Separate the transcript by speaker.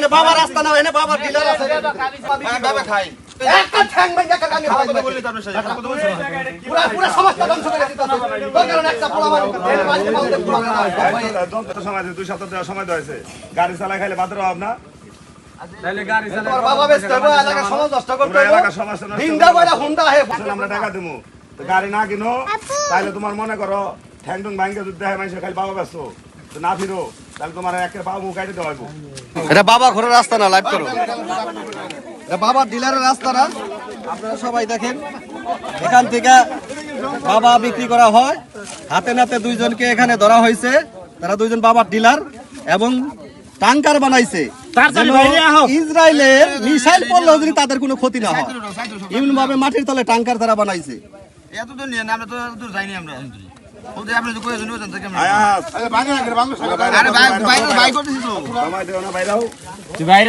Speaker 1: এনে বাবা রাস্তা নাও এনে বাবা ডিলার আছে বাবা খাই একটা ঠ্যাং ভাঙা কাকাঙ্গে কথা বললি তার সাথে কথা বলছ পুরো পুরো সমাজটা ধ্বংস করে দিতে তোর কারণে একটা পোলা মারি এর মাঝে বলতে পুরো না
Speaker 2: যত সময় 2 সপ্তাহ দেওয়ার সময় হয়েছে গাড়ি চালা খাইলে বাদর হব না
Speaker 1: তাহলে গাড়ি চালা তোর বাবা ব্যস্ত হবে এলাকা সমাজ নষ্ট করতে হবে
Speaker 2: এলাকা সমাজ নষ্ট
Speaker 1: হিন্দা বড় হুন্ডা হে
Speaker 2: আমরা টাকা দেবো তো গাড়ি না কিনো তাহলে তোমার মনে করো ঠ্যাং টং ভাঙকে যদি দেয় মানুষ খালি বাবা ব্যস্ত তো না ফিরো তাহলে তোমার একের বাবু কাটে দেওয়া হইব
Speaker 1: এটা বাবা ঘরের রাস্তা না লাইভ করো এটা বাবা ডিলারের রাস্তা না আপনারা সবাই দেখেন এখান থেকে বাবা বিক্রি করা হয় হাতে নাতে দুইজনকে এখানে ধরা হয়েছে তারা দুইজন বাবার ডিলার এবং ট্যাঙ্কার বানাইছে ইসরায়েলের মিসাইল পড়লেও যদি তাদের কোনো ক্ষতি না হয় এমন ভাবে মাটির তলে ট্যাঙ্কার তারা বানাইছে
Speaker 3: এত দূর নিয়ে আমরা তো দূর যাইনি আমরা ওদের আপনি তো কইছেন ওজন থেকে
Speaker 2: আয়াস
Speaker 3: আরে ভাই করতেছি তো
Speaker 2: সময় দেও না বাইরাও
Speaker 4: তুই বাইরে